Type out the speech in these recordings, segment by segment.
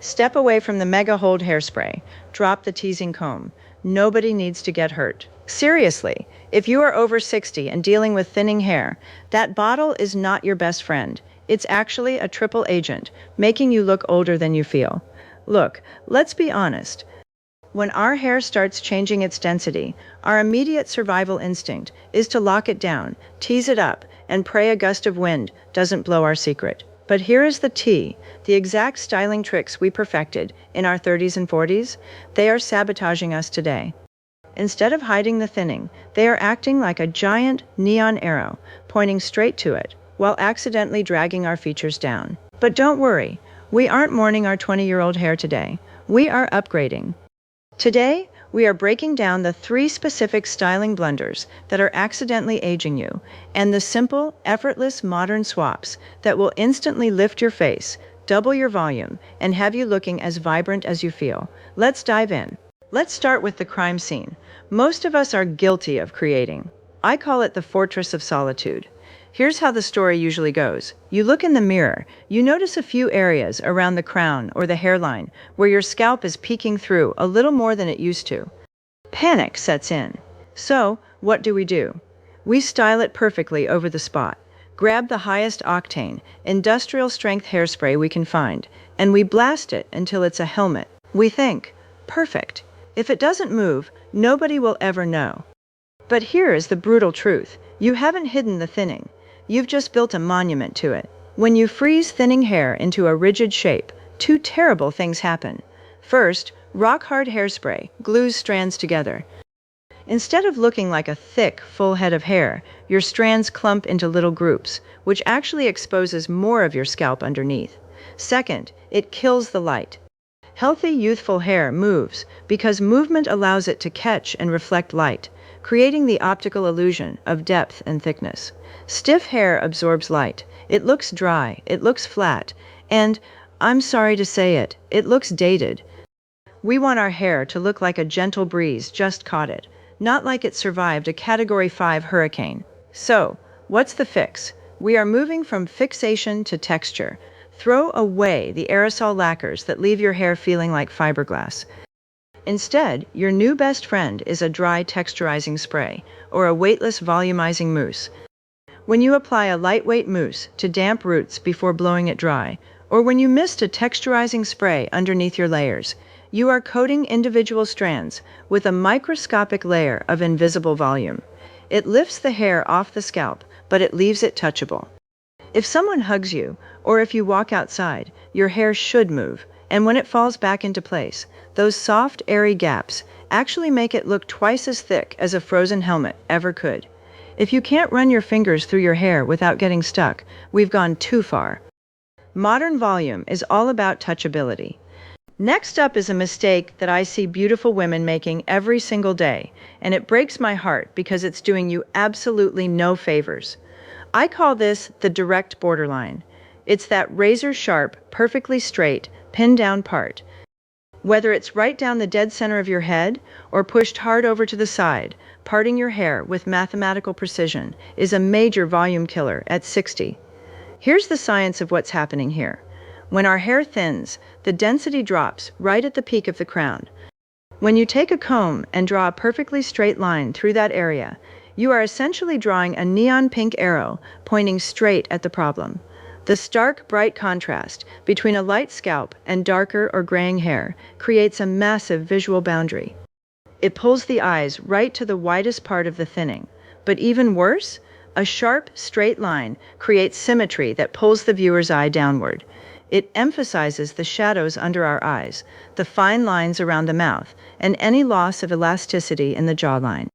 Step away from the mega hold hairspray. Drop the teasing comb. Nobody needs to get hurt. Seriously, if you are over 60 and dealing with thinning hair, that bottle is not your best friend. It's actually a triple agent, making you look older than you feel. Look, let's be honest. When our hair starts changing its density, our immediate survival instinct is to lock it down, tease it up, and pray a gust of wind doesn't blow our secret. But here is the tea, the exact styling tricks we perfected in our 30s and 40s, they are sabotaging us today. Instead of hiding the thinning, they are acting like a giant neon arrow, pointing straight to it, while accidentally dragging our features down. But don't worry, we aren't mourning our 20-year-old hair today. We are upgrading. Today, we are breaking down the 3 specific styling blunders that are accidentally aging you, and the simple, effortless modern swaps that will instantly lift your face, double your volume, and have you looking as vibrant as you feel. Let's dive in. Let's start with the crime scene. Most of us are guilty of creating. I call it the fortress of solitude. Here's how the story usually goes. You look in the mirror, you notice a few areas around the crown or the hairline where your scalp is peeking through a little more than it used to. Panic sets in. So, what do? We style it perfectly over the spot, grab the highest octane, industrial strength hairspray we can find, and we blast it until it's a helmet. We think, perfect. If it doesn't move, nobody will ever know. But here is the brutal truth. You haven't hidden the thinning. You've just built a monument to it. When you freeze thinning hair into a rigid shape, 2 terrible things happen. First, rock-hard hairspray glues strands together. Instead of looking like a thick, full head of hair, your strands clump into little groups, which actually exposes more of your scalp underneath. Second, it kills the light. Healthy, youthful hair moves because movement allows it to catch and reflect light, creating the optical illusion of depth and thickness. Stiff hair absorbs light. It looks dry, it looks flat, and, I'm sorry to say it, it looks dated. We want our hair to look like a gentle breeze just caught it, not like it survived a Category 5 hurricane. So, what's the fix? We are moving from fixation to texture. Throw away the aerosol lacquers that leave your hair feeling like fiberglass. Instead, your new best friend is a dry texturizing spray, or a weightless volumizing mousse. When you apply a lightweight mousse to damp roots before blowing it dry, or when you mist a texturizing spray underneath your layers, you are coating individual strands with a microscopic layer of invisible volume. It lifts the hair off the scalp, but it leaves it touchable. If someone hugs you, or if you walk outside, your hair should move, and when it falls back into place, those soft, airy gaps actually make it look twice as thick as a frozen helmet ever could. If you can't run your fingers through your hair without getting stuck, we've gone too far. Modern volume is all about touchability. Next up is a mistake that I see beautiful women making every single day, and it breaks my heart because it's doing you absolutely no favors. I call this the direct borderline. It's that razor-sharp, perfectly straight, pinned-down part. Whether it's right down the dead center of your head or pushed hard over to the side, parting your hair with mathematical precision is a major volume killer at 60. Here's the science of what's happening here. When our hair thins, the density drops right at the peak of the crown. When you take a comb and draw a perfectly straight line through that area, you are essentially drawing a neon pink arrow pointing straight at the problem. The stark, bright contrast between a light scalp and darker or graying hair creates a massive visual boundary. It pulls the eyes right to the widest part of the thinning. But even worse, a sharp, straight line creates symmetry that pulls the viewer's eye downward. It emphasizes the shadows under our eyes, the fine lines around the mouth, and any loss of elasticity in the jawline.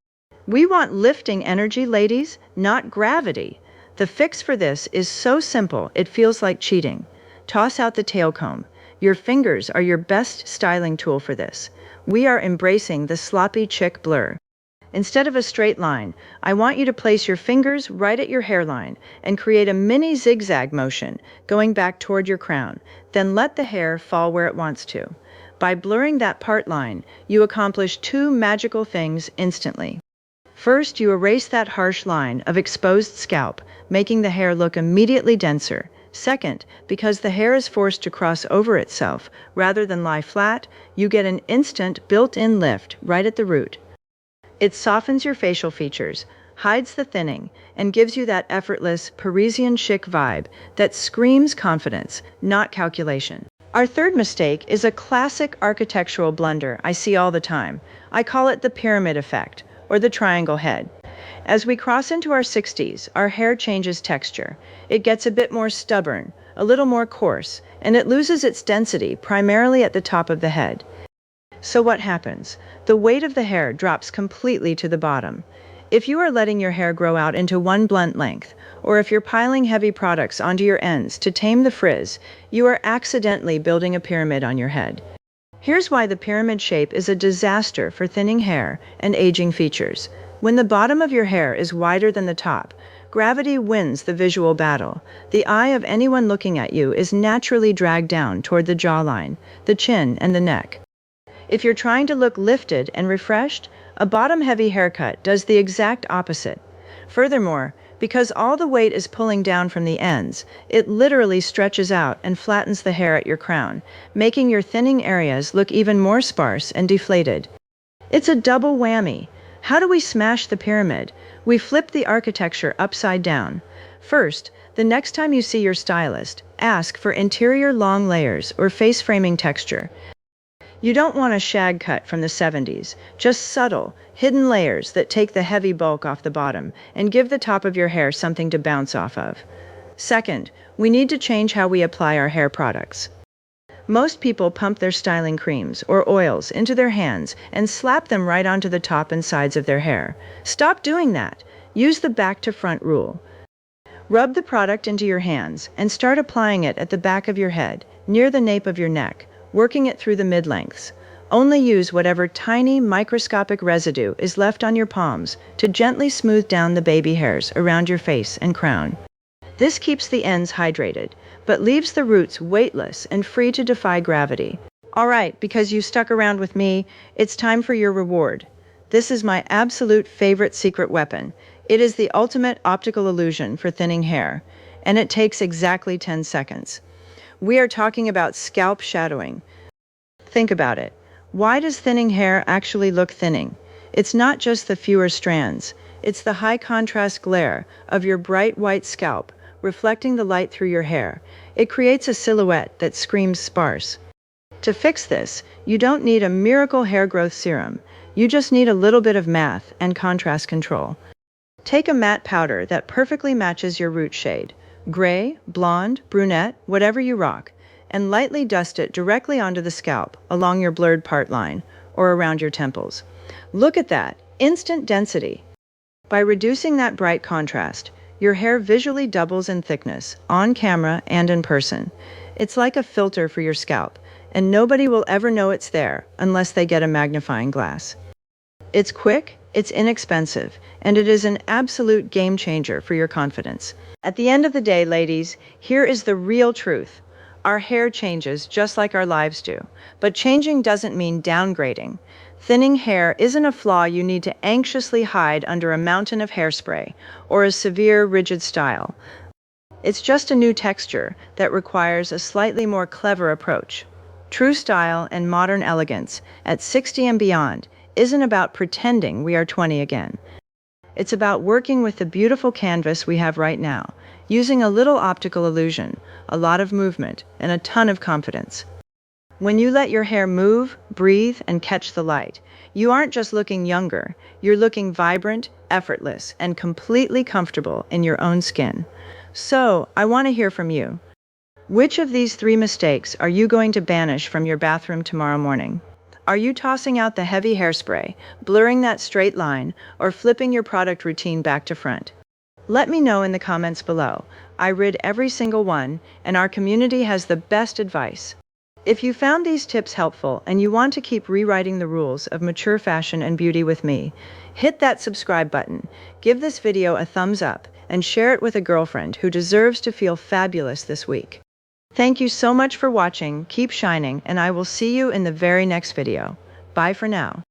We want lifting energy, ladies, not gravity. The fix for this is so simple it feels like cheating. Toss out the tail comb. Your fingers are your best styling tool for this. We are embracing the sloppy chick blur. Instead of a straight line, I want you to place your fingers right at your hairline and create a mini zigzag motion going back toward your crown. Then let the hair fall where it wants to. By blurring that part line, you accomplish 2 magical things instantly. First, you erase that harsh line of exposed scalp, making the hair look immediately denser. Second, because the hair is forced to cross over itself rather than lie flat, you get an instant built-in lift right at the root. It softens your facial features, hides the thinning, and gives you that effortless, Parisian chic vibe that screams confidence, not calculation. Our third mistake is a classic architectural blunder I see all the time. I call it the pyramid effect, or the triangle head. As we cross into our 60s, our hair changes texture. It gets a bit more stubborn, a little more coarse, and it loses its density primarily at the top of the head. So what happens? The weight of the hair drops completely to the bottom. If you are letting your hair grow out into one blunt length, or if you're piling heavy products onto your ends to tame the frizz, you are accidentally building a pyramid on your head. Here's why the pyramid shape is a disaster for thinning hair and aging features. When the bottom of your hair is wider than the top, gravity wins the visual battle. The eye of anyone looking at you is naturally dragged down toward the jawline, the chin, and the neck. If you're trying to look lifted and refreshed, a bottom-heavy haircut does the exact opposite. Furthermore, because all the weight is pulling down from the ends, it literally stretches out and flattens the hair at your crown, making your thinning areas look even more sparse and deflated. It's a double whammy. How do we smash the pyramid? We flip the architecture upside down. First, the next time you see your stylist, ask for interior long layers or face framing texture. You don't want a shag cut from the 70s, just subtle, hidden layers that take the heavy bulk off the bottom and give the top of your hair something to bounce off of. Second, we need to change how we apply our hair products. Most people pump their styling creams or oils into their hands and slap them right onto the top and sides of their hair. Stop doing that. Use the back to front rule. Rub the product into your hands and start applying it at the back of your head, near the nape of your neck, working it through the mid-lengths. Only use whatever tiny microscopic residue is left on your palms to gently smooth down the baby hairs around your face and crown. This keeps the ends hydrated, but leaves the roots weightless and free to defy gravity. All right, because you stuck around with me, it's time for your reward. This is my absolute favorite secret weapon. It is the ultimate optical illusion for thinning hair, and it takes exactly 10 seconds. We are talking about scalp shadowing. Think about it. Why does thinning hair actually look thinning? It's not just the fewer strands. It's the high contrast glare of your bright white scalp reflecting the light through your hair. It creates a silhouette that screams sparse. To fix this, you don't need a miracle hair growth serum. You just need a little bit of math and contrast control. Take a matte powder that perfectly matches your root shade. Gray, blonde, brunette, whatever you rock, and lightly dust it directly onto the scalp along your blurred part line or around your temples. Look at that, instant density. By reducing that bright contrast, your hair visually doubles in thickness, on camera and in person. It's like a filter for your scalp, and nobody will ever know it's there unless they get a magnifying glass. It's quick, it's inexpensive, and it is an absolute game changer for your confidence. At the end of the day, ladies, here is the real truth. Our hair changes just like our lives do, but changing doesn't mean downgrading. Thinning hair isn't a flaw you need to anxiously hide under a mountain of hairspray or a severe, rigid style. It's just a new texture that requires a slightly more clever approach. True style and modern elegance at 60 and beyond isn't about pretending we are 20 again. It's about working with the beautiful canvas we have right now, using a little optical illusion, a lot of movement, and a ton of confidence. When you let your hair move, breathe, and catch the light, you aren't just looking younger, you're looking vibrant, effortless, and completely comfortable in your own skin. So, I want to hear from you. Which of these 3 mistakes are you going to banish from your bathroom tomorrow morning? Are you tossing out the heavy hairspray, blurring that straight line, or flipping your product routine back to front? Let me know in the comments below. I read every single one, and our community has the best advice. If you found these tips helpful and you want to keep rewriting the rules of mature fashion and beauty with me, hit that subscribe button, give this video a thumbs up, and share it with a girlfriend who deserves to feel fabulous this week. Thank you so much for watching, keep shining, and I will see you in the very next video. Bye for now.